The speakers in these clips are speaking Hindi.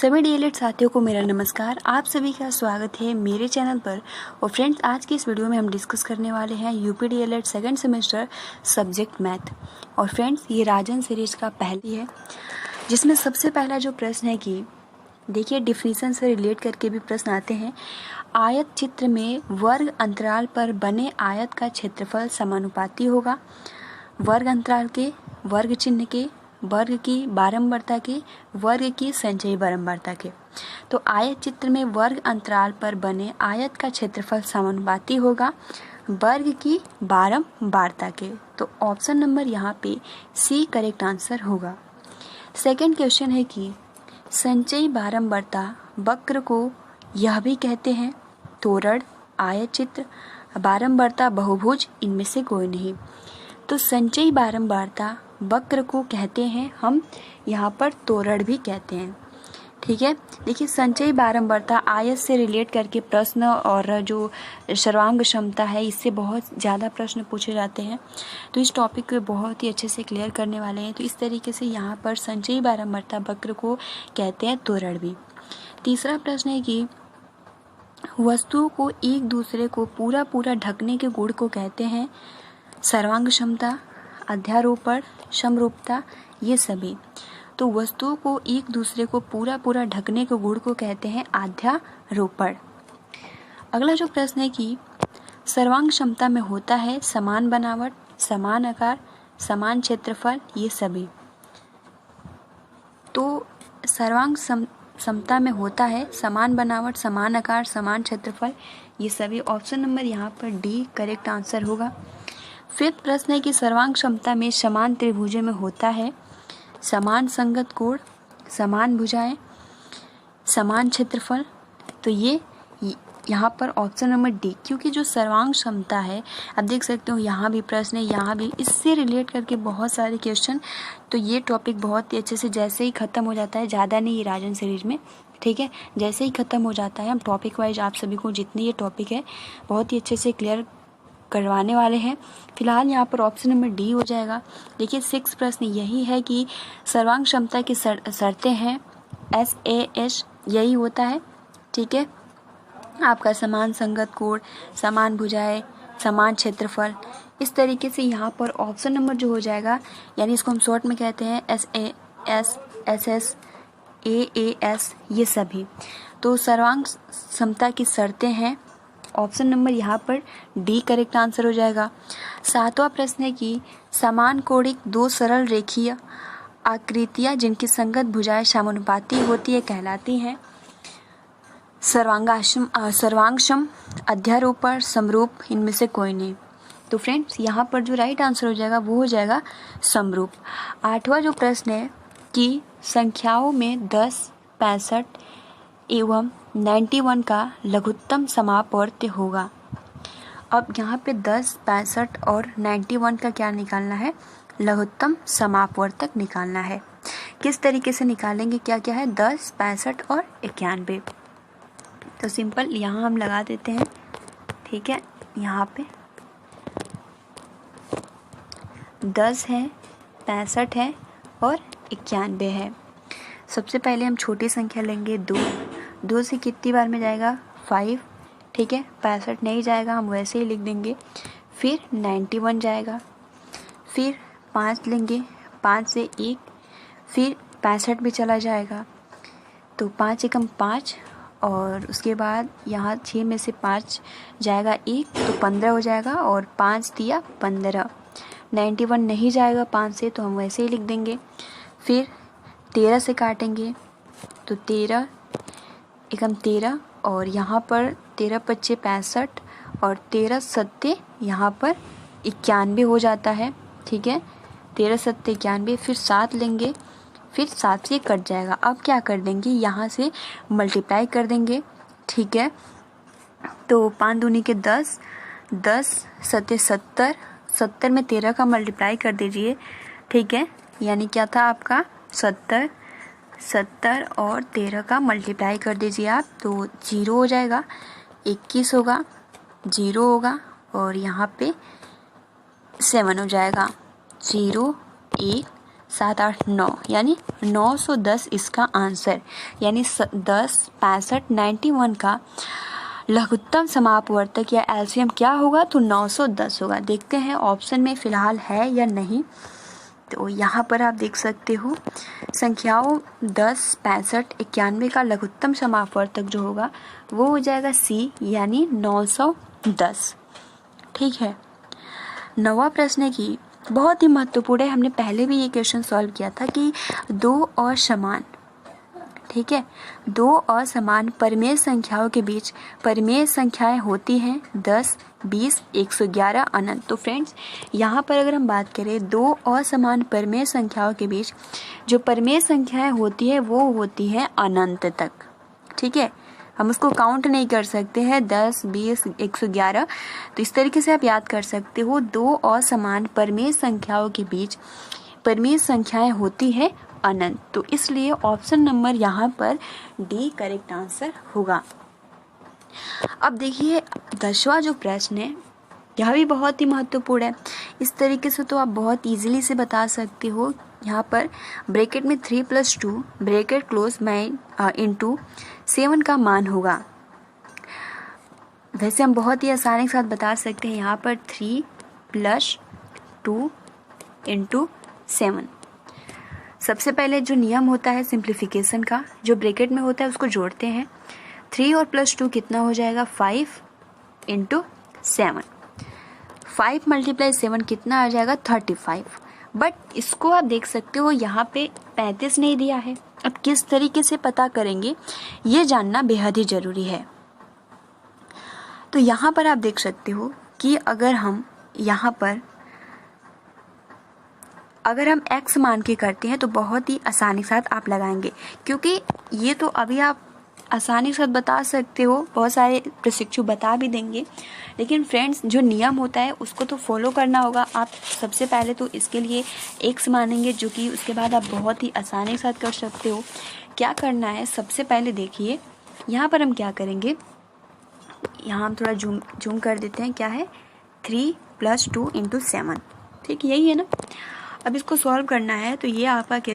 सभी डीएलएड साथियों को मेरा नमस्कार। आप सभी का स्वागत है मेरे चैनल पर। और फ्रेंड्स, आज की इस वीडियो में हम डिस्कस करने वाले हैं UP DElEd second semester subject math. और फ्रेंड्स, ये राजन सीरीज का पहली है, जिसमें सबसे पहला जो प्रश्न है कि देखिए, डिफिनीशन से रिलेट करके भी प्रश्न आते हैं। आयत चित्र में वर्ग अंतराल पर बने आयत का क्षेत्रफल समानुपाती होगा वर्ग अंतराल के, वर्ग चिन्ह के, वर्ग की बारंबारता के, वर्ग की संचयी बारंबारता के। तो आयत चित्र में वर्ग अंतराल पर बने आयत का क्षेत्रफल समानुपाती होगा वर्ग की बारंबारता के। तो ऑप्शन नंबर यहाँ पे सी करेक्ट आंसर होगा। सेकंड क्वेश्चन है कि संचयी बारंबारता वक्र को यह भी कहते हैं तोरण, आयत चित्र, बारंबारता बहुभुज, इनमें से कोई नहीं। तो संचयी बारंबारता वक्र को कहते हैं हम यहाँ पर तोरण भी कहते हैं। ठीक है, देखिए, संचयी बारंबारता आयत से रिलेट करके प्रश्न और जो सर्वांग क्षमता है, इससे बहुत ज़्यादा प्रश्न पूछे जाते हैं। तो इस टॉपिक को बहुत ही अच्छे से क्लियर करने वाले हैं। तो इस तरीके से यहाँ पर संचयी बारंबारता वक्र को कहते हैं तोरण भी। तीसरा प्रश्न है कि वस्तुओं को एक दूसरे को पूरा ढकने के गुण को कहते हैं सर्वांग क्षमता, अध्यारोपण, समरूपता, ये सभी। तो वस्तुओं को एक दूसरे को पूरा ढकने के गुण को कहते हैं अध्यारोपण। अगला जो प्रश्न है कि सर्वांग क्षमता में होता है समान बनावट, समान आकार, समान क्षेत्रफल, ये सभी। तो सर्वांग क्षमता में होता है समान बनावट, समान आकार, समान क्षेत्रफल, ये सभी। ऑप्शन नंबर यहाँ पर डी करेक्ट आंसर होगा। फिफ्थ प्रश्न है कि सर्वांग क्षमता में समान त्रिभुजों में होता है समान संगत कोण, समान भुजाएं, समान क्षेत्रफल। तो ये यहाँ पर ऑप्शन नंबर डी, क्योंकि जो सर्वांग क्षमता है, आप देख सकते हो यहाँ भी प्रश्न है, यहाँ भी, इससे रिलेट करके बहुत सारे क्वेश्चन। तो ये टॉपिक बहुत ही अच्छे से जैसे ही ख़त्म हो जाता है, ज़्यादा नहीं ये राजन सीरीज में, ठीक है, जैसे ही ख़त्म हो जाता है हम टॉपिक वाइज आप सभी को जितनी ये टॉपिक है बहुत ही अच्छे से क्लियर करवाने वाले हैं। फिलहाल यहाँ पर ऑप्शन नंबर डी हो जाएगा। देखिए, 6 प्रश्न यही है कि सर्वांग क्षमता की शर्तें हैं SAS, यही होता है। ठीक है, आपका समान संगत कोण, समान भुजाएं, समान क्षेत्रफल, इस तरीके से यहाँ पर ऑप्शन नंबर जो हो जाएगा, यानी इसको हम शॉर्ट में कहते हैं SAS, SS, AAS, ये सभी। तो सर्वांग क्षमता की शर्तें हैं, ऑप्शन नंबर यहाँ पर डी करेक्ट आंसर हो जाएगा। 7वां प्रश्न है कि समान कोणिक दो सरल रेखीय आकृतियाँ जिनकी संगत भुजाएं समानुपाती होती है कहलाती हैं सर्वांगक्षम, अध्यारोपण, समरूप, इनमें से कोई नहीं। तो फ्रेंड्स, यहाँ पर जो राइट आंसर हो जाएगा वो हो जाएगा समरूप। 8वां जो प्रश्न है कि संख्याओं में 10, 65 एवं 91 का लघुत्तम समापवर्त्य होगा। अब यहाँ पे 10, 65 और 91 का क्या निकालना है, लघुत्तम समापवर्तक निकालना है। किस तरीके से निकालेंगे, क्या क्या है, 10, 65 और 91। तो सिंपल यहाँ हम लगा देते हैं। ठीक है, यहाँ पे 10 है, 65 है और 91 है। सबसे पहले हम छोटी संख्या लेंगे 2 से कितनी बार में जाएगा, 5। ठीक है, 65 नहीं जाएगा, हम वैसे ही लिख देंगे। फिर 91 जाएगा, फिर 5 लेंगे, 5 से 1, फिर 65 भी चला जाएगा। तो 5 एकम 5, और उसके बाद यहाँ 6 में से 5 जाएगा 1, तो 15 हो जाएगा, और 5 दिया 15। 91 नहीं जाएगा 5 से, तो हम वैसे ही लिख देंगे। फिर 13 से काटेंगे, तो 13 एकम 13, और यहाँ पर 13 पच्चे 65 और 13 सत्ते यहाँ पर 91 हो जाता है। ठीक है, 13 सत्ते 91, फिर 7 लेंगे, फिर 7 से कट जाएगा। अब क्या कर देंगे, यहाँ से मल्टीप्लाई कर देंगे। ठीक है, तो 5 दूनी के 10, 10 सत्ते 70, 70 में 13 का मल्टीप्लाई कर दीजिए। ठीक है, यानी क्या था आपका 70, 70 और 13 का मल्टीप्लाई कर दीजिए आप, तो 0 हो जाएगा, 21 होगा, 0 होगा, और यहाँ पे 7 हो जाएगा, 0, 1, 7 8 9 यानी 910 इसका आंसर, यानी 10 65 91 का लघुत्तम समापवर्तक या एलसीएम क्या होगा, तो 910 होगा। देखते हैं ऑप्शन में फ़िलहाल है या नहीं। तो यहाँ पर आप देख सकते हो संख्याओं 10 65 91 का लघुत्तम समापवर्तक जो होगा वो हो जाएगा सी, यानी 910। ठीक है। 9वां प्रश्न की बहुत ही महत्वपूर्ण है, हमने पहले भी ये क्वेश्चन सॉल्व किया था कि दो असमान, ठीक है, दो असमान परिमेय संख्याओं के बीच परिमेय संख्याएं होती हैं 10, 20, 111 अनंत। तो फ्रेंड्स यहाँ पर अगर हम बात करें दो असमान परिमेय संख्याओं के बीच जो परिमेय संख्याएं होती है वो होती हैं अनंत तक। ठीक है, हम उसको काउंट नहीं कर सकते हैं 10, 20, 111। तो इस तरीके से आप याद कर सकते हो दो असमान परिमेय संख्याओं के बीच परिमेय संख्याएं होती है अनंत। तो इसलिए ऑप्शन नंबर यहाँ पर डी करेक्ट आंसर होगा। अब देखिए 10वां जो प्रश्न है यह भी बहुत ही महत्वपूर्ण है। इस तरीके से तो आप बहुत इजीली से बता सकते हो। यहाँ पर ब्रैकेट में 3 + 2 ब्रैकेट क्लोज में इंटू 7 का मान होगा। वैसे हम बहुत ही आसानी के साथ बता सकते हैं। यहाँ पर 3 + 2 इंटू 7। सबसे पहले जो नियम होता है सिंप्लीफिकेशन का, जो ब्रैकेट में होता है उसको जोड़ते हैं। 3 और +2 कितना हो जाएगा, 5 इंटू 7। 5 × 7 कितना आ जाएगा, 35। बट इसको आप देख सकते हो यहाँ पे 35 नहीं दिया है। अब किस तरीके से पता करेंगे ये जानना बेहद ही ज़रूरी है। तो यहाँ पर आप देख सकते हो कि अगर हम यहाँ पर x मान के करते हैं तो बहुत ही आसानी के साथ आप लगाएंगे, क्योंकि ये तो अभी आप आसानी के साथ बता सकते हो, बहुत सारे प्रशिक्षु बता भी देंगे, लेकिन फ्रेंड्स जो नियम होता है उसको तो फॉलो करना होगा। आप सबसे पहले तो इसके लिए x मानेंगे, जो कि उसके बाद आप बहुत ही आसानी के साथ कर सकते हो। क्या करना है, सबसे पहले देखिए यहाँ पर हम क्या करेंगे, यहाँ हम थोड़ा जूम कर देते हैं। क्या है, 3 + 2 इंटू 7। ठीक, यही है ना। अब इसको सॉल्व करना है तो ये आपका क्या,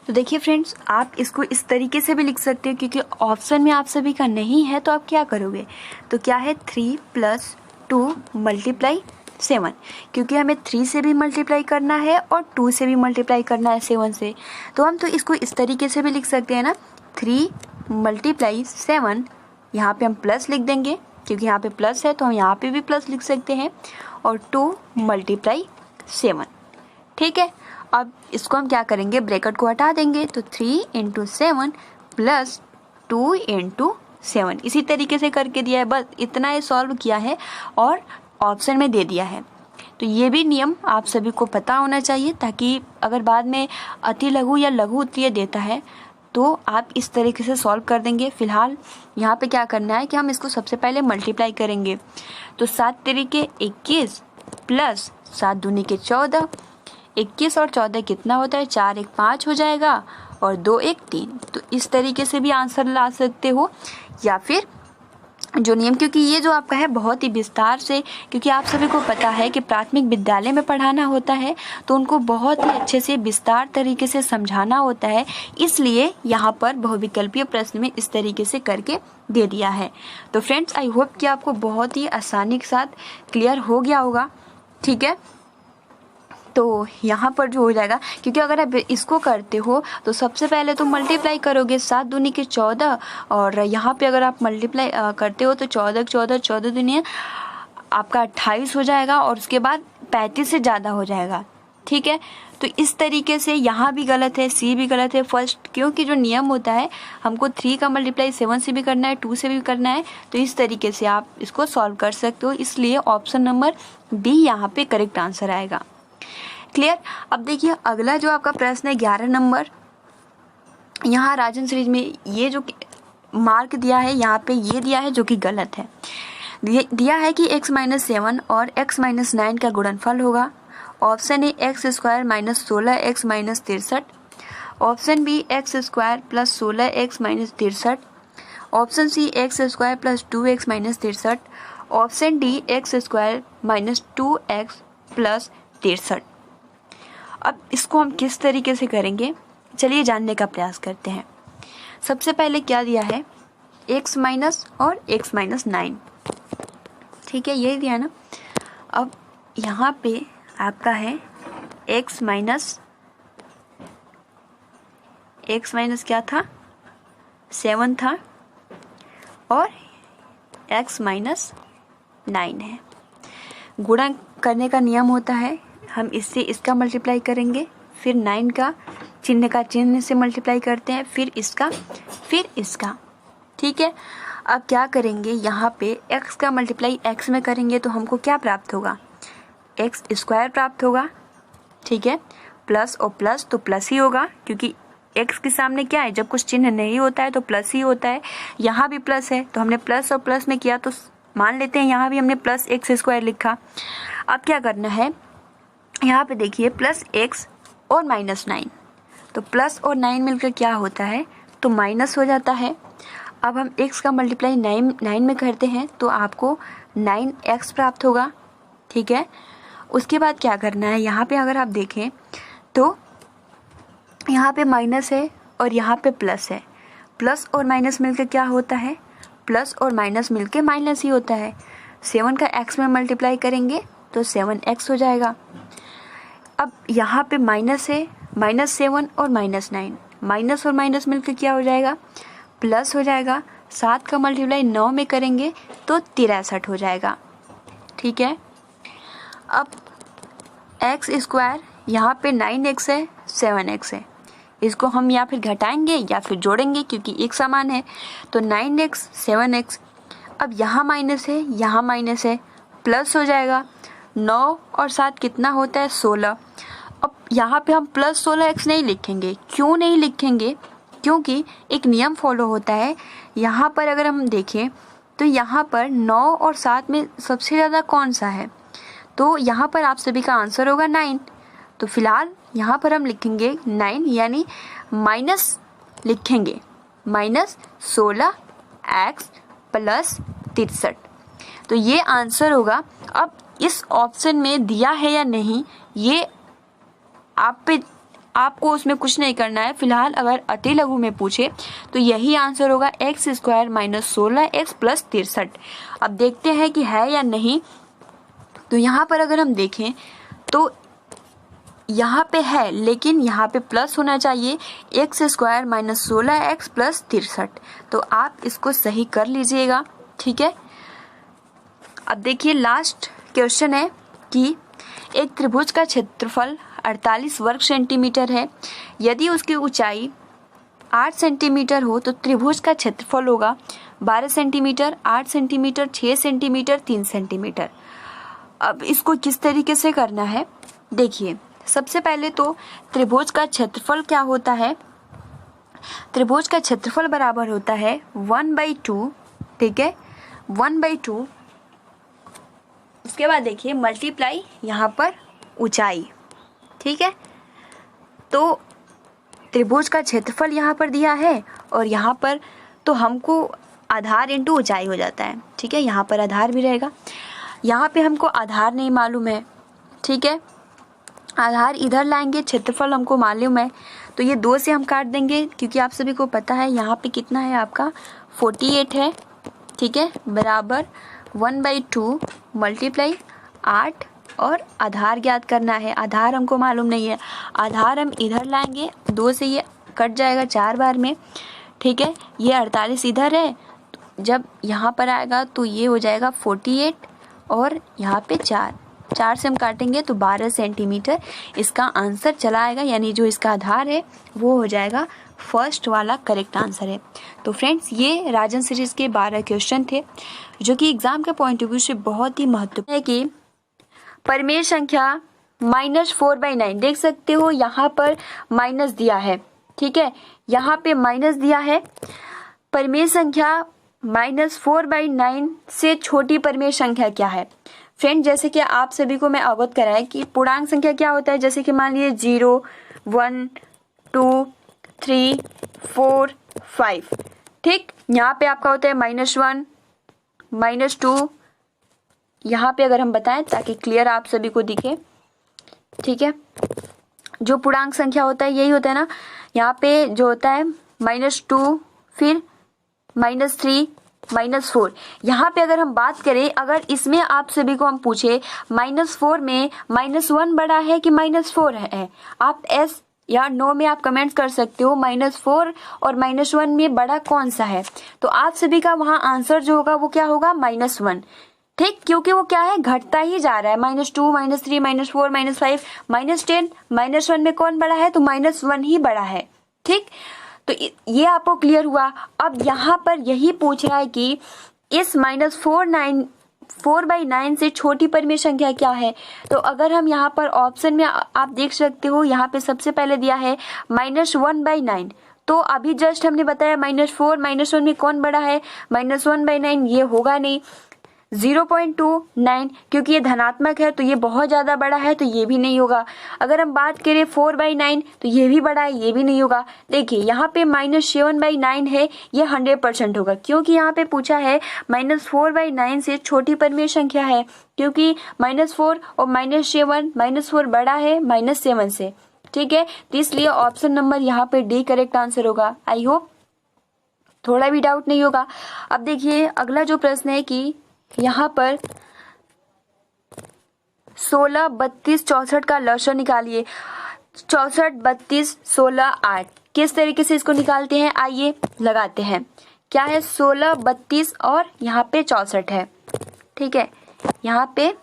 तो देखिए फ्रेंड्स आप इसको इस तरीके से भी लिख सकते हो, क्योंकि ऑप्शन में आप सभी का नहीं है। तो आप क्या करोगे, तो क्या है 3 + 2 × 7, क्योंकि हमें 3 से भी मल्टीप्लाई करना है और 2 से भी मल्टीप्लाई करना है 7 से। तो हम तो इसको इस तरीके से भी लिख सकते हैं ना, 3 × 7, यहाँ पे हम प्लस लिख देंगे क्योंकि यहाँ पे प्लस है, तो हम यहाँ पे भी प्लस लिख सकते हैं, और 2 × 7। ठीक है, अब इसको हम क्या करेंगे, ब्रैकेट को हटा देंगे, तो 3 × 7 + 2 × 7 इसी तरीके से करके दिया है। बस इतना ही सॉल्व किया है और ऑप्शन में दे दिया है। तो ये भी नियम आप सभी को पता होना चाहिए, ताकि अगर बाद में अति लघु या लघु उत्तरीय देता है तो आप इस तरीके से सॉल्व कर देंगे। फिलहाल यहाँ पे क्या करना है कि हम इसको सबसे पहले मल्टीप्लाई करेंगे। तो 7 × 21 + 7 दूनी के 14, 21 और 14 कितना होता है, 4 × 1 = 5 हो जाएगा, और 2 × 1 = 3। तो इस तरीके से भी आंसर ला सकते हो, या फिर जो नियम, क्योंकि ये जो आपका है बहुत ही विस्तार से, क्योंकि आप सभी को पता है कि प्राथमिक विद्यालय में पढ़ाना होता है तो उनको बहुत ही अच्छे से विस्तार तरीके से समझाना होता है, इसलिए यहाँ पर बहुविकल्पीय प्रश्न में इस तरीके से करके दे दिया है। तो फ्रेंड्स आई होप कि आपको बहुत ही आसानी के साथ क्लियर हो गया होगा। ठीक है, तो यहाँ पर जो हो जाएगा, क्योंकि अगर आप इसको करते हो तो सबसे पहले तो मल्टीप्लाई करोगे, 7 दूनी के 14, और यहाँ पे अगर आप मल्टीप्लाई करते हो तो 14 × 14 14 दूनी आपका 28 हो जाएगा, और उसके बाद 35 से ज़्यादा हो जाएगा। ठीक है, तो इस तरीके से यहाँ भी गलत है, सी भी गलत है फर्स्ट, क्योंकि जो नियम होता है हमको 3 का मल्टीप्लाई 7 से भी करना है, 2 से भी करना है। तो इस तरीके से आप इसको सॉल्व कर सकते हो, इसलिए ऑप्शन नंबर बी यहाँ पे करेक्ट आंसर आएगा। क्लियर। अब देखिए अगला जो आपका प्रश्न है 11 नंबर, यहाँ राजन सीरीज में ये जो मार्क दिया है यहाँ पे ये दिया है जो कि गलत है। दिया है कि x - 7 और x - 9 का गुणनफल होगा। Option A x² - 16x - 63, option B x² + 16x - 63, option C x² + 2x - 63, option D x² - 2x + 63। अब इसको हम किस तरीके से करेंगे, चलिए जानने का प्रयास करते हैं। सबसे पहले क्या दिया है, x माइनस और x माइनस 9, ठीक है, यही दिया ना। अब यहाँ पे आपका है x माइनस क्या था, 7 था, और x माइनस 9 है। गुणा करने का नियम होता है, हम इससे इसका मल्टीप्लाई करेंगे, फिर 9 का चिन्ह से मल्टीप्लाई करते हैं, फिर इसका, फिर इसका, ठीक है। अब क्या करेंगे, यहाँ पे x का मल्टीप्लाई x में करेंगे तो हमको क्या प्राप्त होगा, x स्क्वायर प्राप्त होगा, ठीक है। प्लस और प्लस तो प्लस ही होगा, क्योंकि x के सामने क्या है, जब कुछ चिन्ह नहीं होता है तो प्लस ही होता है। यहाँ भी प्लस है तो हमने प्लस और प्लस में किया, तो मान लेते हैं यहाँ भी हमने प्लस x स्क्वायर लिखा। अब क्या करना है, यहाँ पे देखिए प्लस x और माइनस 9, तो प्लस और 9 मिलकर क्या होता है, तो माइनस हो जाता है। अब हम x का मल्टीप्लाई 9 में करते हैं तो आपको 9x प्राप्त होगा, ठीक है। उसके बाद क्या करना है, यहाँ पे अगर आप देखें तो यहाँ पे माइनस है और यहाँ पे प्लस है, प्लस और माइनस मिलकर क्या होता है, प्लस और माइनस मिलकर माइनस ही होता है। 7 का x में मल्टीप्लाई करेंगे तो 7x हो जाएगा। अब यहाँ पे माइनस है, -7 और -9, माइनस और माइनस मिलकर क्या हो जाएगा, प्लस हो जाएगा। 7 का मल्टीप्लाई 9 में करेंगे तो 63 हो जाएगा, ठीक है। अब x स्क्वायर, यहाँ पे 9x है, 7x है, इसको हम या फिर घटाएंगे या फिर जोड़ेंगे, क्योंकि एक समान है, तो 9x 7x। अब यहाँ माइनस है, यहाँ माइनस है, प्लस हो जाएगा। 9 और 7 कितना होता है, 16। अब यहाँ पे हम प्लस 16x नहीं लिखेंगे, क्यों नहीं लिखेंगे, क्योंकि एक नियम फॉलो होता है। यहाँ पर अगर हम देखें तो यहाँ पर 9 और 7 में सबसे ज़्यादा कौन सा है, तो यहाँ पर आप सभी का आंसर होगा 9। तो फिलहाल यहाँ पर हम लिखेंगे 9, यानी माइनस लिखेंगे, -16x प्लस 63, तो ये आंसर होगा। अब इस ऑप्शन में दिया है या नहीं, ये आपको उसमें कुछ नहीं करना है। फिलहाल अगर अति लघु में पूछे तो यही आंसर होगा, x स्क्वायर -16x प्लस 63। अब देखते हैं कि है या नहीं। तो यहाँ पर अगर हम देखें तो यहाँ पे है, लेकिन यहाँ पे प्लस होना चाहिए, x स्क्वायर -16x प्लस 63। तो आप इसको सही कर लीजिएगा, ठीक है। अब देखिए लास्ट क्वेश्चन है कि एक त्रिभुज का क्षेत्रफल 48 वर्ग सेंटीमीटर है। यदि उसकी ऊंचाई 8 सेंटीमीटर हो तो त्रिभुज का क्षेत्रफल होगा 12 सेंटीमीटर, 8 सेंटीमीटर, 6 सेंटीमीटर, 3 सेंटीमीटर। अब इसको किस तरीके से करना है, देखिए सबसे पहले तो त्रिभुज का क्षेत्रफल क्या होता है, त्रिभुज का क्षेत्रफल बराबर होता है 1/2, ठीक है, 1/2। उसके बाद देखिए मल्टीप्लाई यहाँ पर ऊंचाई, ठीक है। तो त्रिभुज का क्षेत्रफल यहाँ पर दिया है और यहाँ पर तो हमको आधार इंटू ऊंचाई हो जाता है, ठीक है। यहाँ पर आधार भी रहेगा, यहाँ पे हमको आधार नहीं मालूम है, ठीक है। आधार इधर लाएंगे, क्षेत्रफल हमको मालूम है, तो ये 2 से हम काट देंगे, क्योंकि आप सभी को पता है यहाँ पे कितना है आपका 48 है, ठीक है, बराबर 1/2 मल्टीप्लाई 8 और आधार ज्ञात करना है। आधार हमको मालूम नहीं है, आधार हम इधर लाएंगे, 2 से ये कट जाएगा 4 बार में, ठीक है। ये 48 इधर है, जब यहाँ पर आएगा तो ये हो जाएगा 48 और यहाँ पे 4 से हम काटेंगे तो 12 सेंटीमीटर इसका आंसर चला आएगा, यानी जो इसका आधार है वो हो जाएगा फर्स्ट वाला करेक्ट आंसर है। तो फ्रेंड्स ये राजन सीरीज के 12 क्वेश्चन थे जो कि एग्जाम के पॉइंट ऑफ व्यू से बहुत ही महत्वपूर्ण है। कि परिमेय संख्या -4/9 देख सकते हो, यहाँ पर माइनस दिया है, ठीक है, यहाँ पे माइनस दिया है। परिमेय संख्या -4/9 से छोटी परिमेय संख्या क्या है फ्रेंड, जैसे कि आप सभी को मैं अवगत कराया कि पूर्णांक संख्या क्या होता है, जैसे कि मान लीजिए 0, 1, 2, 3, 4, 5, ठीक। यहाँ पे आपका होता है -1, -2, यहाँ पे अगर हम बताएं ताकि क्लियर आप सभी को दिखे, ठीक है। जो पूर्णांक संख्या होता है यही होता है ना। यहाँ पे जो होता है -2, फिर -3, -4। यहाँ पे अगर हम बात करें, अगर इसमें आप सभी को हम पूछे -4 में -1 बड़ा है कि -4 है, आप एस या नो में आप कमेंट्स कर सकते हो। -4 और -1 में बड़ा कौन सा है, तो आप सभी का वहाँ आंसर जो होगा वो क्या होगा, -1। ठीक, क्योंकि वो क्या है, घटता ही जा रहा है। -2, -3, -4, -5, -10, -1 में कौन बड़ा है, तो -1 ही बड़ा है। ठीक, तो ये आपको क्लियर हुआ। अब यहाँ पर यही पूछ रहा है कि इस -4/9 से छोटी परिमेय संख्या क्या है। तो अगर हम यहाँ पर ऑप्शन में आप देख सकते हो, यहाँ पे सबसे पहले दिया है -1/9। तो अभी जस्ट हमने बताया -4 -1 में कौन बड़ा है, -1/9 ये होगा नहीं। 0.29 क्योंकि ये धनात्मक है तो ये बहुत ज़्यादा बड़ा है, तो ये भी नहीं होगा। अगर हम बात करें 4/9 तो ये भी बड़ा है, ये भी नहीं होगा। देखिए यहाँ पे -7/9 है, ये 100% होगा, क्योंकि यहाँ पे पूछा है -4/9 से छोटी परिमेय संख्या है, क्योंकि -4 और -7, -4 बड़ा है -7 से। ठीक है, तो इसलिए ऑप्शन नंबर यहाँ पे डी करेक्ट आंसर होगा। आई होप थोड़ा भी डाउट नहीं होगा। अब देखिए अगला जो प्रश्न है कि यहाँ पर 16, 32, 64 का लॉसर निकालिए। 64, 32, 16, 8 किस तरीके से इसको निकालते हैं, आइए लगाते हैं। क्या है, 16, 32 और यहाँ पे 64 है। ठीक है, यहाँ पे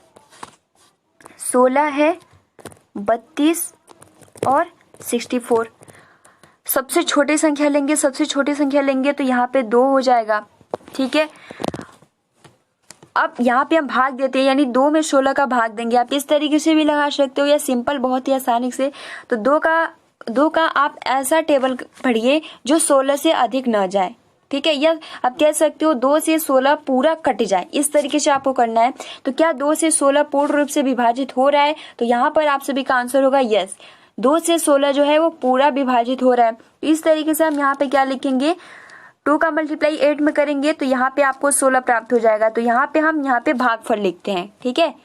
16 है, 32 और 64। सबसे छोटी संख्या लेंगे, सबसे छोटी संख्या लेंगे तो यहाँ पे 2 हो जाएगा। ठीक है, अब यहाँ पे हम भाग देते हैं, यानी 2 में 16 का भाग देंगे। आप इस तरीके से भी लगा सकते हो या सिंपल बहुत ही आसानी से। तो 2 का आप ऐसा टेबल पढ़िए जो 16 से अधिक ना जाए। ठीक है, या आप कह सकते हो 2 से 16 पूरा कट जाए, इस तरीके से आपको करना है। तो क्या 2 से 16 पूर्ण रूप से विभाजित हो रहा है, तो यहाँ पर आप सभी का आंसर होगा यस। 2 से 16 जो है वो पूरा विभाजित हो रहा है। तो इस तरीके से हम यहाँ पे क्या लिखेंगे, 2 का मल्टीप्लाई 8 में करेंगे तो यहाँ पे आपको 16 प्राप्त हो जाएगा। तो यहाँ पे हम यहाँ पे भागफल लिखते हैं। ठीक है,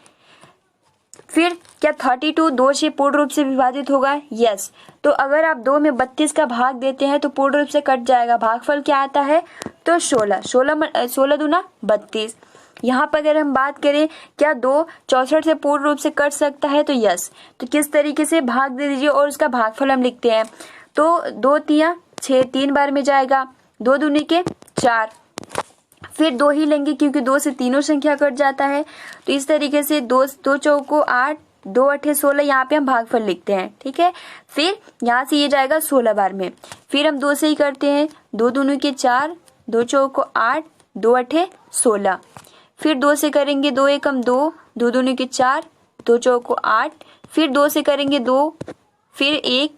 फिर क्या 32 2 से पूर्ण रूप से विभाजित होगा, यस। तो अगर आप 2 में 32 का भाग देते हैं तो पूर्ण रूप से कट जाएगा। भागफल क्या आता है, तो 16 दूना 32। यहाँ पर अगर हम बात करें क्या 2 64 से पूर्ण रूप से कट सकता है, तो यस। तो किस तरीके से भाग दे दीजिए और उसका भागफल हम लिखते हैं। तो 2 तिया 6, 3 बार में जाएगा, 2 दूनी के 4, फिर 2 ही लेंगे क्योंकि 2 से तीनों संख्या कट जाता है। तो इस तरीके से 2 चौको 8, 2 अठे 16, यहाँ पे हम भागफल लिखते हैं। ठीक है, फिर यहाँ से ये जाएगा 16 बार में। फिर हम 2 से ही करते हैं, 2 दूनी के 4, 2 चौको 8, 2 अठे 16। फिर 2 से करेंगे 2 एकम 2, 2 दूनी के 4, 2 चौको 8, फिर 2 से करेंगे 2, फिर 1,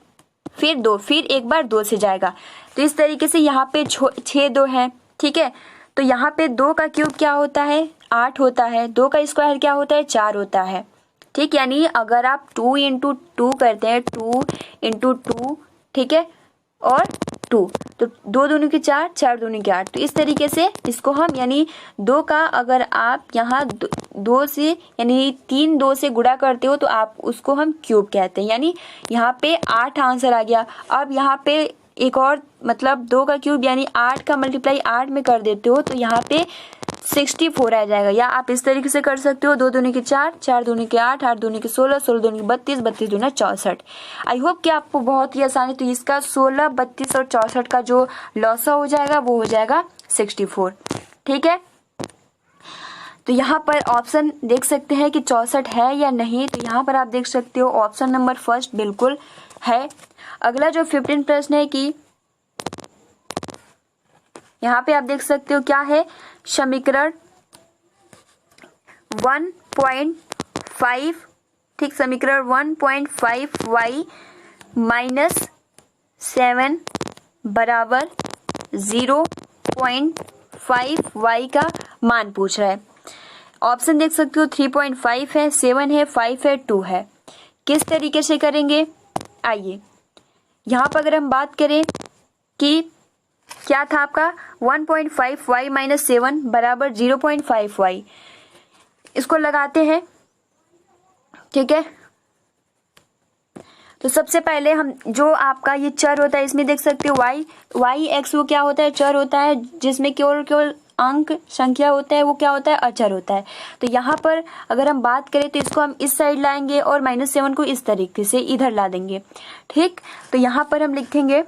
फिर 2, फिर एक बार 2 से जाएगा। तो इस तरीके से यहाँ पे 6 2 है। ठीक है, तो यहाँ पे 2 का क्यूब क्या होता है, 8 होता है। 2 का स्क्वायर क्या होता है, 4 होता है। ठीक, यानी अगर आप 2 × 2 करते हैं, 2 × 2, ठीक है, और 2, तो 2 दूनी के 4, 4 दूनी के 8। तो इस तरीके से इसको हम, यानी 2 का अगर आप यहाँ 2 से यानी 3 2 से गुणा करते हो तो आप उसको हम क्यूब कहते हैं। यानी यहाँ पे 8 आंसर आ गया। अब यहाँ पे एक और मतलब 2 का क्यूब यानी 8 का मल्टीप्लाई 8 में कर देते हो तो यहाँ पे 64 आ जाएगा। या आप इस तरीके से कर सकते हो, 2 दूनी के 4, 4 दूनी के 8, 8 दूनी के 16, 16 दूनी के 32, 32 दूना 64। आई होप कि आपको बहुत ही आसानी। तो इसका 16, 32 और 64 का जो लॉसा हो जाएगा वो हो जाएगा 64। ठीक है, तो यहाँ पर ऑप्शन देख सकते हैं कि 64 है या नहीं। तो यहाँ पर आप देख सकते हो ऑप्शन नंबर फर्स्ट बिल्कुल है। अगला जो 15 प्रश्न है कि यहाँ पे आप देख सकते हो क्या है, समीकरण 1.5, ठीक, समीकरण 1.5y - 7 बराबर 0.5y का मान पूछ रहा है। ऑप्शन देख सकते हो 3.5 है, 7 है, 5 है, 2 है। किस तरीके से करेंगे, आइए यहाँ पर अगर हम बात करें कि क्या था आपका 1.5y - 7 बराबर 0.5y, इसको लगाते हैं। ठीक है, तो सबसे पहले हम जो आपका ये चर होता है इसमें देख सकते हो वाई एक्स वो क्या होता है, चर होता है, जिसमें केवल अंक संख्या होता है वो क्या होता है, अचर होता है। तो यहाँ पर अगर हम बात करें तो इसको हम इस साइड लाएंगे और -7 को इस तरीके से इधर ला देंगे। ठीक, तो यहाँ पर हम लिखेंगे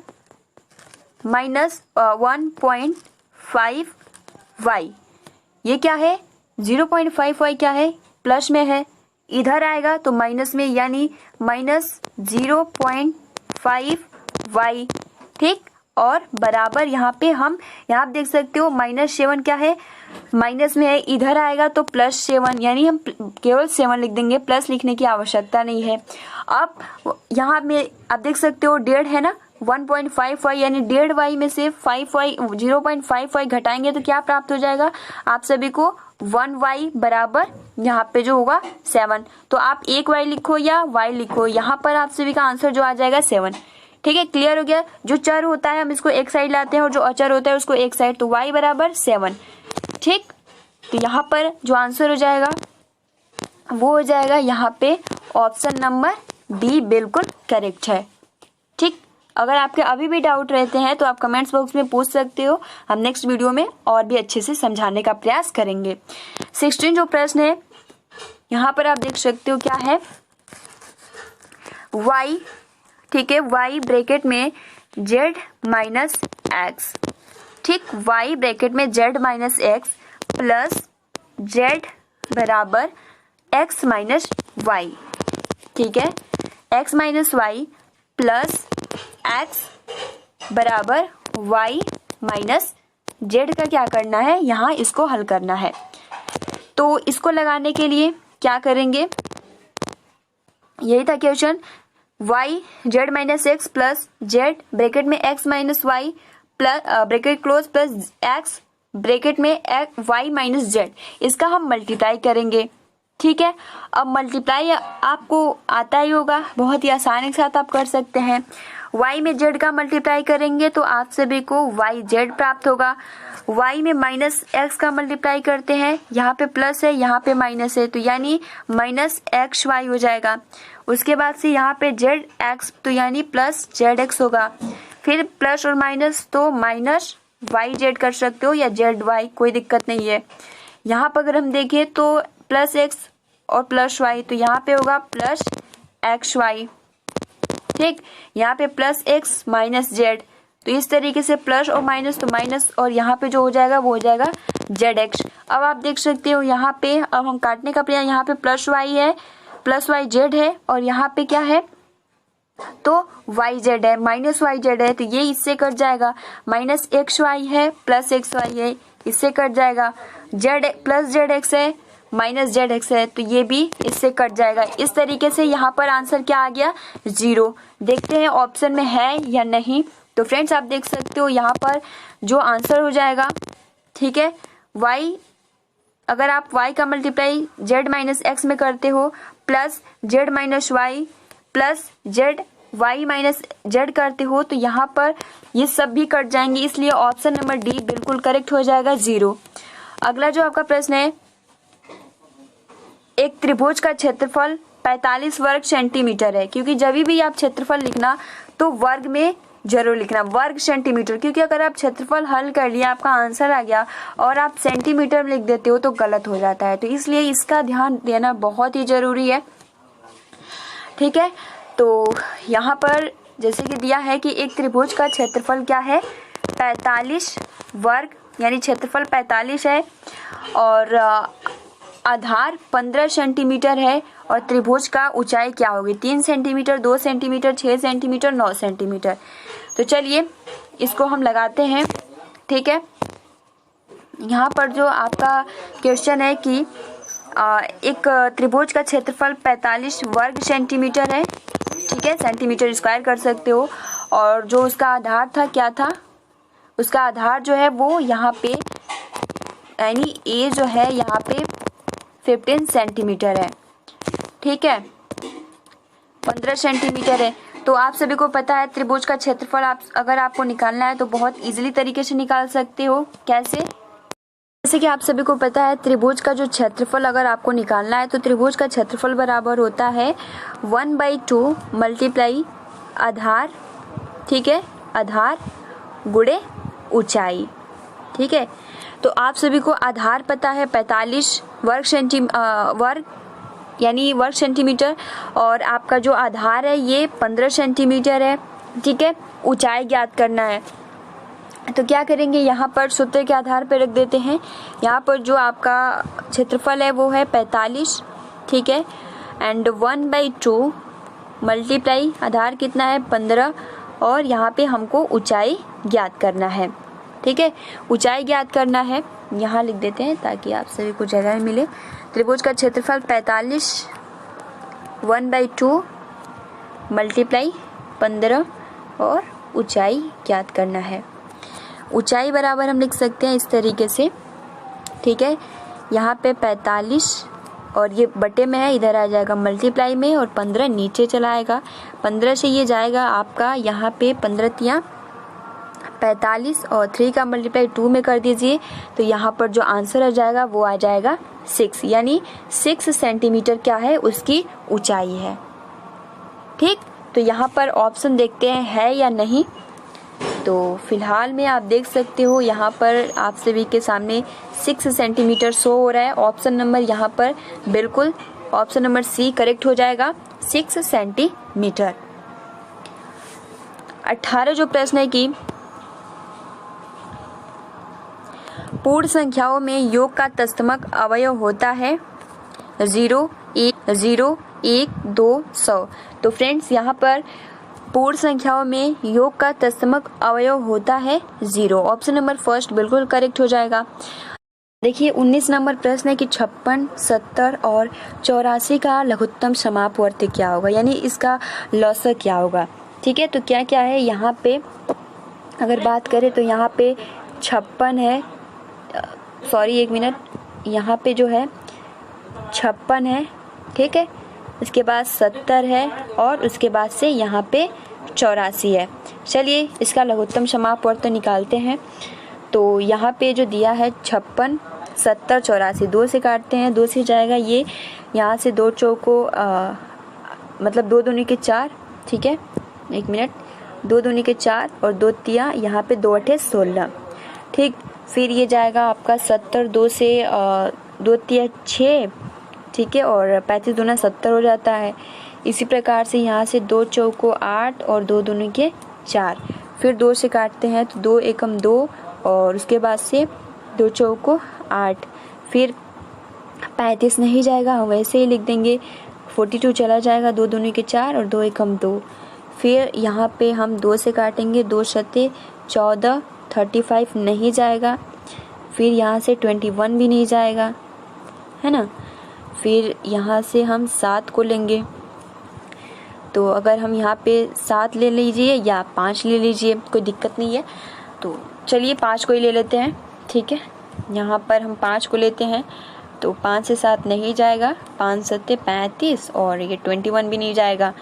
-1.5y, ये क्या है 0.5y क्या है, प्लस में है, इधर आएगा तो माइनस में, यानी -0.5y। ठीक, और बराबर यहाँ पे हम आप देख सकते हो -7 क्या है, माइनस में है, इधर आएगा तो +7, यानी हम केवल 7 लिख देंगे, प्लस लिखने की आवश्यकता नहीं है। अब यहाँ में आप देख सकते हो 1.5 है ना, 1.5y, यानी 1.5y में से 0.5y घटाएंगे तो क्या प्राप्त हो जाएगा आप सभी को, 1y बराबर यहाँ पे जो होगा 7। तो आप एक y लिखो या y लिखो, यहाँ पर आप सभी का आंसर जो आ जाएगा 7। ठीक है, क्लियर हो गया। जो चर होता है हम इसको एक साइड लाते हैं और जो अचर होता है उसको एक साइड, तो y बराबर 7। ठीक, तो यहाँ पर जो आंसर हो जाएगा वो हो जाएगा यहाँ पे ऑप्शन नंबर बी बिल्कुल करेक्ट है। ठीक, अगर आपके अभी भी डाउट रहते हैं तो आप कमेंट्स बॉक्स में पूछ सकते हो, हम नेक्स्ट वीडियो में और भी अच्छे से समझाने का प्रयास करेंगे। 16 जो प्रश्न है यहाँ पर आप देख सकते हो क्या है, y, ठीक है, y ब्रैकेट में z माइनस एक्स, ठीक, y ब्रैकेट में z minus x plus z बराबर x माइनस वाई। ठीक है, x minus y plus x बराबर y माइनस z का क्या करना है, यहाँ इसको हल करना है। तो इसको लगाने के लिए क्या करेंगे, यही था question, y z minus x plus z bracket में x minus y plus bracket close plus x bracket में y माइनस z, इसका हम मल्टीप्लाई करेंगे। ठीक है, अब मल्टीप्लाई आपको आता ही होगा, बहुत ही आसानी के साथ आप कर सकते हैं। y में z का मल्टीप्लाई करेंगे तो आप सभी को yz प्राप्त होगा। y में माइनस एक्स का मल्टीप्लाई करते हैं, यहाँ पे प्लस है यहाँ पे माइनस है, तो यानी माइनस एक्स वाई हो जाएगा। उसके बाद से यहाँ पे जेड एक्स, तो यानी प्लस जेड एक्स होगा। फिर प्लस और माइनस तो माइनस वाई जेड कर सकते हो या जेड वाई, कोई दिक्कत नहीं है। यहाँ पर अगर हम देखें तो प्लस एक्स और प्लस वाई, तो यहाँ पे होगा प्लस एक्स वाई। ठीक, यहाँ पे प्लस एक्स माइनस जेड, तो इस तरीके से प्लस और माइनस तो माइनस, और यहाँ पे जो हो जाएगा वो हो जाएगा जेड एक्स। अब आप देख सकते हो यहाँ पे, अब हम काटने का प्रयास, यहाँ पे प्लस वाई है, प्लस वाई जेड है, और यहाँ पे क्या है तो वाई जेड है, माइनस वाई जेड है, तो ये इससे कट जाएगा। माइनस एक्स वाई है प्लस एक्स वाई है, इससे कट जाएगा। जेड प्लस जेड एक्स है माइनस जेड एक्स है, तो ये भी इससे कट जाएगा। इस तरीके से यहाँ पर आंसर क्या आ गया 0। देखते हैं ऑप्शन में है या नहीं। तो फ्रेंड्स आप देख सकते हो यहाँ पर जो आंसर हो जाएगा, ठीक है, y, अगर आप y का मल्टीप्लाई z माइनस एक्स में करते हो plus z minus y plus z y minus z करते हो, तो यहाँ पर ये सब भी कट जाएंगे, इसलिए ऑप्शन नंबर डी बिल्कुल करेक्ट हो जाएगा 0। अगला जो आपका प्रश्न है, एक त्रिभुज का क्षेत्रफल 45 वर्ग सेंटीमीटर है, क्योंकि जब भी आप क्षेत्रफल लिखना तो वर्ग में जरूर लिखना, वर्ग सेंटीमीटर, क्योंकि अगर आप क्षेत्रफल हल कर लिया, आपका आंसर आ गया और आप सेंटीमीटर में लिख देते हो तो गलत हो जाता है, तो इसलिए इसका ध्यान देना बहुत ही जरूरी है। ठीक है, तो यहाँ पर जैसे कि दिया है कि एक त्रिभुज का क्षेत्रफल क्या है 45 वर्ग, यानी क्षेत्रफल 45 है और आधार 15 सेंटीमीटर है, और त्रिभुज का ऊंचाई क्या होगी 3 सेंटीमीटर, 2 सेंटीमीटर, 6 सेंटीमीटर, 9 सेंटीमीटर। तो चलिए इसको हम लगाते हैं। ठीक है, यहाँ पर जो आपका क्वेश्चन है कि एक त्रिभुज का क्षेत्रफल 45 वर्ग सेंटीमीटर है, ठीक है, सेंटीमीटर स्क्वायर कर सकते हो, और जो उसका आधार था क्या था, उसका आधार जो है वो यहाँ पे, यानी ए जो है यहाँ पे 15 सेंटीमीटर है। ठीक है, 15 सेंटीमीटर है। तो आप सभी को पता है त्रिभुज का क्षेत्रफल आप अगर आपको निकालना है तो बहुत इजीली तरीके से निकाल सकते हो। कैसे? जैसे कि आप सभी को पता है त्रिभुज का जो क्षेत्रफल अगर आपको निकालना है तो त्रिभुज का क्षेत्रफल बराबर होता है 1/2 मल्टीप्लाई आधार, ठीक है, आधार गुणे ऊंचाई, ठीक है। तो आप सभी को आधार पता है 45 वर्ग सेंटीमीटर और आपका जो आधार है ये 15 सेंटीमीटर है, ठीक है। ऊंचाई ज्ञात करना है तो क्या करेंगे, यहाँ पर सूत्र के आधार पर रख देते हैं। यहाँ पर जो आपका क्षेत्रफल है वो है 45, ठीक है, एंड 1/2 मल्टीप्लाई आधार कितना है 15 और यहाँ पे हमको ऊंचाई ज्ञात करना है, ठीक है। ऊंचाई ज्ञात करना है, यहाँ लिख देते हैं ताकि आप सभी को जगह मिले। त्रिभुज का क्षेत्रफल 45 1/2 मल्टीप्लाई 15 और ऊंचाई ज्ञात करना है। ऊंचाई बराबर हम लिख सकते हैं इस तरीके से, ठीक है। यहाँ पे 45 और ये बटे में है, इधर आ जाएगा मल्टीप्लाई में और 15 नीचे चला आएगा। 15 से ये जाएगा आपका यहाँ पे 15 45 और 3 का मल्टीप्लाई 2 में कर दीजिए तो यहाँ पर जो आंसर आ जाएगा वो आ जाएगा 6, यानी 6 सेंटीमीटर क्या है उसकी ऊंचाई है, ठीक। तो यहाँ पर ऑप्शन देखते हैं है या नहीं। तो फिलहाल में आप देख सकते हो यहाँ पर आप सभी के सामने 6 सेंटीमीटर शो हो रहा है। ऑप्शन नंबर यहाँ पर बिल्कुल ऑप्शन नंबर सी करेक्ट हो जाएगा, 6 सेंटीमीटर। 18 जो प्रश्न है कि पूर्ण संख्याओं में योग का तत्समक अवयव होता है 0, 1, 2, 100। तो फ्रेंड्स यहाँ पर पूर्ण संख्याओं में योग का तत्समक अवयव होता है 0। ऑप्शन नंबर फर्स्ट बिल्कुल करेक्ट हो जाएगा। देखिए 19 नंबर प्रश्न है कि 56, 70 और 84 का लघुत्तम समापवर्ती क्या होगा, यानी इसका लौसक क्या होगा, ठीक है। तो क्या क्या है यहाँ पे अगर बात करें तो यहाँ पे 56 है, सॉरी एक मिनट, यहाँ पे जो है 56 है, ठीक है। उसके बाद 70 है और उसके बाद से यहाँ पे 84 है। चलिए इसका लघुत्तम समापवर्त निकालते हैं। तो यहाँ पे जो दिया है 56, 70, 84 2 से काटते हैं, 2 से जाएगा ये, यहाँ से 2 चौको मतलब 2 दूनी के 4, ठीक है, एक मिनट, 2 दूनी के 4 और 2 तिया, यहाँ पे 2 अठे 16, ठीक। फिर ये जाएगा आपका 70, 2 से 2 तिया 6, ठीक है, और 35 दूना 70 हो जाता है। इसी प्रकार से यहाँ से 2 चौको 8 और 2 दूनी के 4, फिर 2 से काटते हैं तो 2 एकम 2 और उसके बाद से 2 चौको 8, फिर 35 नहीं जाएगा, हम वैसे ही लिख देंगे 42 चला जाएगा, 2 दूनी के 4 और 2 एकम 2, फिर यहाँ पे हम 2 से काटेंगे, 2 शते 14, 35 नहीं जाएगा, फिर यहाँ से 21 भी नहीं जाएगा, है ना। फिर यहाँ से हम 7 को लेंगे, तो अगर हम यहाँ पे 7 ले लीजिए या 5 ले लीजिए, कोई दिक्कत नहीं है। तो चलिए 5 को ही ले लेते हैं, ठीक है। यहाँ पर हम 5 को लेते हैं तो 5 से 7 नहीं जाएगा, 5 सत्ते 35 और ये 21 भी नहीं जाएगा।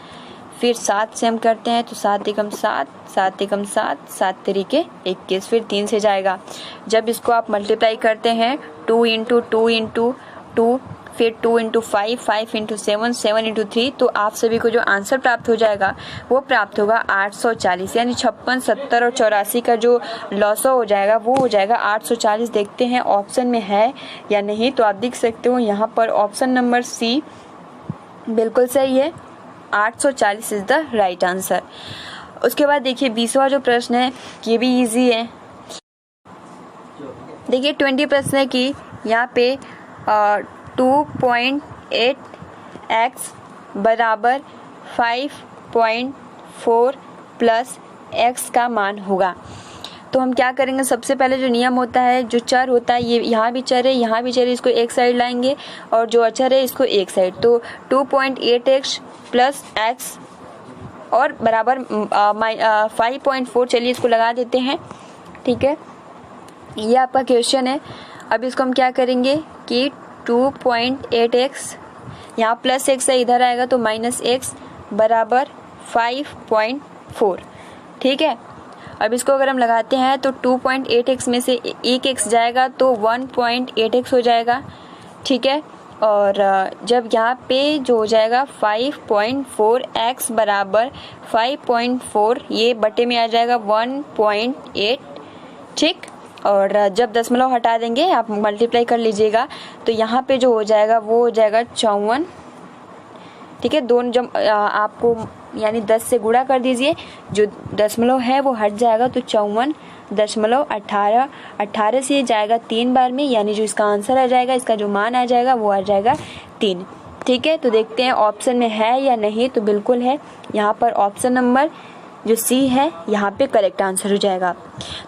फिर 7 से हम करते हैं तो 7 एकम 7, 7 एकम 7, 7 तरीके 21, फिर 3 से जाएगा। जब इसको आप मल्टीप्लाई करते हैं 2 इंटू 2 इंटू 2, फिर 2 इंटू 5, 5 इंटू 7, 7 इंटू 3, तो आप सभी को जो आंसर प्राप्त हो जाएगा वो प्राप्त होगा 840, यानी 56, 70 और 84 का जो लॉसो हो जाएगा वो हो जाएगा 840। देखते हैं ऑप्शन में है या नहीं। तो आप देख सकते हो यहाँ पर ऑप्शन नंबर सी बिल्कुल सही है, 840 इज द राइट आंसर। उसके बाद देखिए 20वां जो प्रश्न है ये भी इजी है। देखिए 20 प्रश्न है कि यहाँ पे 2.8x बराबर 5.4 प्लस x का मान होगा। तो हम क्या करेंगे, सबसे पहले जो नियम होता है, जो चर होता है, ये यहाँ भी चर है यहाँ भी चर है, इसको एक साइड लाएंगे और जो अचर है इसको एक साइड। तो 2.8x प्लस x और बराबर 5.4, चलिए इसको लगा देते हैं, ठीक है। ये आपका क्वेश्चन है। अब इसको हम क्या करेंगे कि 2.8x यहाँ प्लस x है, इधर आएगा तो माइनस x बराबर 5.4, ठीक है। अब इसको अगर हम लगाते हैं तो 2.8x में से एक x जाएगा तो 1.8x हो जाएगा, ठीक है। और जब यहाँ पे जो हो जाएगा 5.4x बराबर 5.4, ये बटे में आ जाएगा 1.8, ठीक। और जब दशमलव हटा देंगे, आप मल्टीप्लाई कर लीजिएगा, तो यहाँ पे जो हो जाएगा वो हो जाएगा 54, ठीक है। दोनों जब आपको यानी 10 से गुणा कर दीजिए, जो दशमलव है वो हट जाएगा, तो 54.18, 18 से जाएगा 3 बार में, यानी जो इसका आंसर आ जाएगा, इसका जो मान आ जाएगा वो आ जाएगा 3, ठीक है। तो देखते हैं ऑप्शन में है या नहीं, तो बिल्कुल है। यहाँ पर ऑप्शन नंबर जो सी है यहाँ पे करेक्ट आंसर हो जाएगा।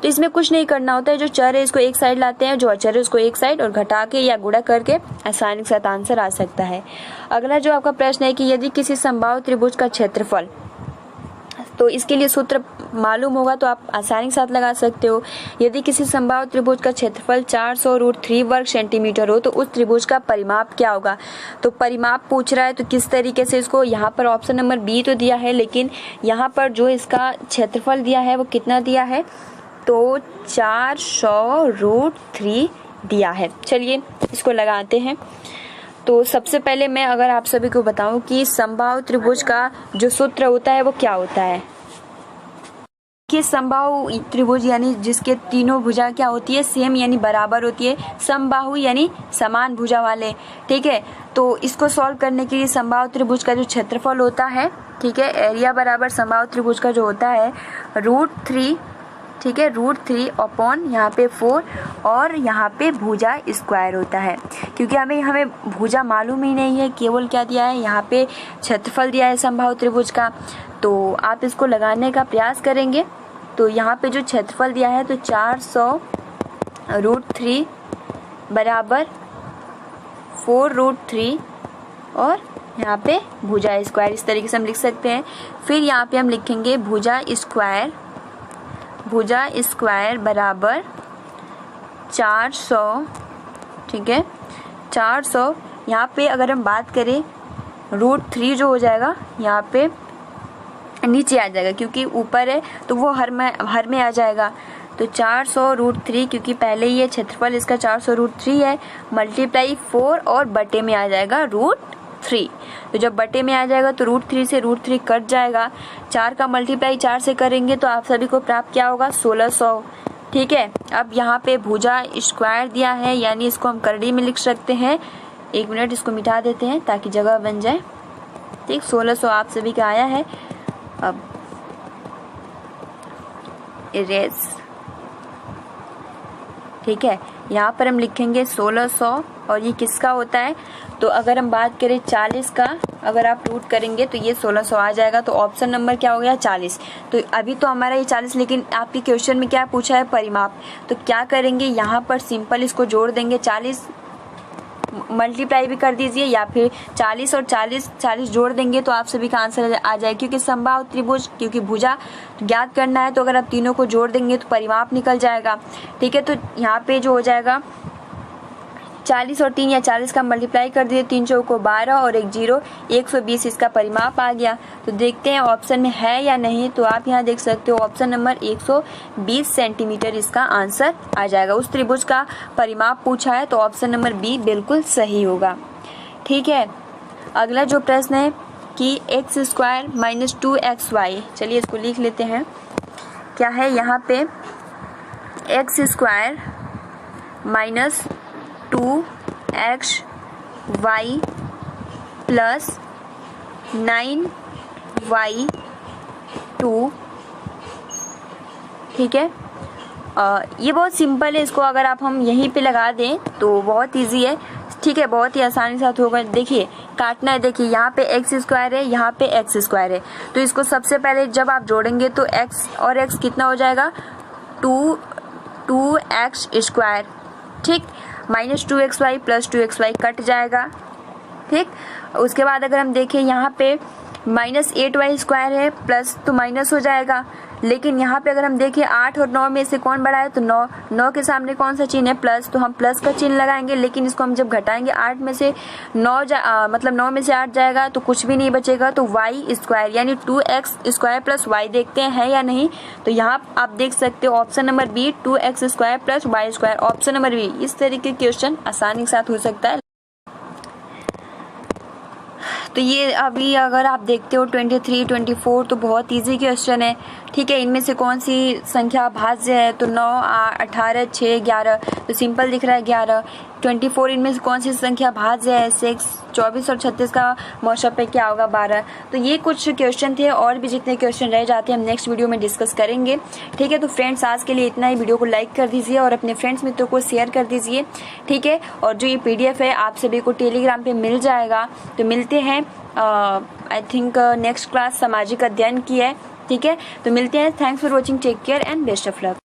तो इसमें कुछ नहीं करना होता है, जो चर है इसको एक साइड लाते हैं, जो अचर है उसको एक साइड, और घटा के या गुणा करके आसानी के साथ आंसर आ सकता है। अगला जो आपका प्रश्न है कि यदि किसी समबाहु त्रिभुज का क्षेत्रफल, तो इसके लिए सूत्र मालूम होगा तो आप आसानी के साथ लगा सकते हो। यदि किसी समबाहु त्रिभुज का क्षेत्रफल 400√3 वर्ग सेंटीमीटर हो तो उस त्रिभुज का परिमाप क्या होगा। तो परिमाप पूछ रहा है, तो किस तरीके से इसको, यहाँ पर ऑप्शन नंबर बी तो दिया है, लेकिन यहाँ पर जो इसका क्षेत्रफल दिया है वो कितना दिया है, तो 400√3 दिया है। चलिए इसको लगाते हैं। तो सबसे पहले मैं अगर आप सभी को बताऊं कि समबाहु त्रिभुज का जो सूत्र होता है वो क्या होता है, कि समबाहु त्रिभुज यानी जिसके तीनों भुजा क्या होती है, सेम यानी बराबर होती है। समबाहु यानी समान भुजा वाले, ठीक है। तो इसको सॉल्व करने के लिए समबाहु त्रिभुज का जो क्षेत्रफल होता है, ठीक है, एरिया बराबर समबाहु त्रिभुज का जो होता है √3, ठीक है, √3 अपॉन यहाँ पे 4, और यहाँ पे भुजा स्क्वायर होता है। क्योंकि हमें भुजा मालूम ही नहीं है, केवल क्या दिया है, यहाँ पे क्षेत्रफल दिया है समबाहु त्रिभुज का। तो आप इसको लगाने का प्रयास करेंगे, तो यहाँ पे जो क्षेत्रफल दिया है तो 400√3 बराबर 4√3, और यहाँ पे भुजा स्क्वायर, इस तरीके से हम लिख सकते हैं। फिर यहाँ पे हम लिखेंगे भुजा स्क्वायर बराबर 400, ठीक है, 400। यहाँ पे अगर हम बात करें √3 जो हो जाएगा यहाँ पे नीचे आ जाएगा, क्योंकि ऊपर है तो वो हर में आ जाएगा। तो 400√3, क्योंकि पहले ही ये क्षेत्रफल इसका 400√3 है, मल्टीप्लाई 4 और बटे में आ जाएगा √3। तो जब बटे में आ जाएगा तो √3 से √3 कट जाएगा, 4 का मल्टीप्लाई 4 से करेंगे तो आप सभी को प्राप्त क्या होगा, 1600, ठीक है। अब यहाँ पे भुजा स्क्वायर दिया है, यानी इसको हम करड़ी में लिख सकते हैं। 1 मिनट इसको मिटा देते हैं ताकि जगह बन जाए, ठीक। 1600 आप सभी का आया है। अब इरेज, ठीक है, यहाँ पर हम लिखेंगे 1600, और ये किसका होता है, तो अगर हम बात करें 40 का, अगर आप रूट करेंगे तो ये 1600 आ जाएगा। तो ऑप्शन नंबर क्या हो गया, 40। तो अभी तो हमारा ये 40, लेकिन आपके क्वेश्चन में क्या पूछा है, परिमाप। तो क्या करेंगे, यहाँ पर सिंपल इसको जोड़ देंगे, 40 मल्टीप्लाई भी कर दीजिए, या फिर 40 और 40 जोड़ देंगे तो आप सभी का आंसर आ जाए। क्योंकि समबाहु त्रिभुज, क्योंकि भुजा ज्ञात करना है, तो अगर आप तीनों को जोड़ देंगे तो परिमाप निकल जाएगा, ठीक है। तो यहाँ पे जो हो जाएगा 40 और 3 या 40 का मल्टीप्लाई कर दिए, 3 चौको 12 और 1 0, 120 इसका परिमाप आ गया। तो देखते हैं ऑप्शन में है या नहीं। तो आप यहाँ देख सकते हो ऑप्शन नंबर 120 सेंटीमीटर इसका आंसर आ जाएगा। उस त्रिभुज का परिमाप पूछा है, तो ऑप्शन नंबर बी बिल्कुल सही होगा, ठीक है। अगला जो प्रश्न है कि x² - 2xy, चलिए इसको लिख लेते हैं। क्या है यहाँ पे, x² - 2xy प्लस 9y2, ठीक है। ये बहुत सिंपल है, इसको अगर हम यहीं पे लगा दें तो बहुत इजी है, ठीक है, बहुत ही आसानी से होगा। देखिए काटना है, देखिए यहाँ पे x² है, यहाँ पे x² है, तो इसको सबसे पहले जब आप जोड़ेंगे तो x और x कितना हो जाएगा, 2x², ठीक, -2xy प्लस 2xy कट जाएगा, ठीक। उसके बाद अगर हम देखें यहाँ पे -8y² है, प्लस तो माइनस हो जाएगा, लेकिन यहाँ पे अगर हम देखें 8 और 9 में से कौन बड़ा है, तो 9 के सामने कौन सा चिन्ह है, प्लस, तो हम प्लस का चिन्ह लगाएंगे। लेकिन इसको हम जब घटाएंगे 8 में से 9 में से 8 जाएगा तो कुछ भी नहीं बचेगा, तो वाई स्क्वायर यानी 2x स्क्वायर प्लस वाई देखते हैं या नहीं। तो यहाँ आप देख सकते हो option number B 2x square plus y square, option number B. इस तरीके के क्वेश्चन आसानी के साथ हो सकता है। तो ये अभी अगर आप देखते हो 23, 24 तो बहुत इजी क्वेश्चन है, ठीक है। इनमें से कौन सी संख्या भाज्य है, तो 9, 18, 6, 11, तो सिंपल दिख रहा है 11। 24 इनमें से कौन सी संख्या भाज्य है, 6, 24 और 36 का मौशब पे क्या होगा, 12। तो ये कुछ क्वेश्चन थे, और भी जितने क्वेश्चन रह जाते हैं हम नेक्स्ट वीडियो में डिस्कस करेंगे, ठीक है। तो फ्रेंड्स आज के लिए इतना ही। वीडियो को लाइक कर दीजिए और अपने फ्रेंड्स मित्रों को शेयर कर दीजिए, ठीक है। और जो ये PDF है आप सभी को टेलीग्राम पे मिल जाएगा। तो मिलते हैं आई थिंक नेक्स्ट क्लास सामाजिक अध्ययन की है, ठीक है। तो मिलते हैं। Thanks for watching, take care and best of luck.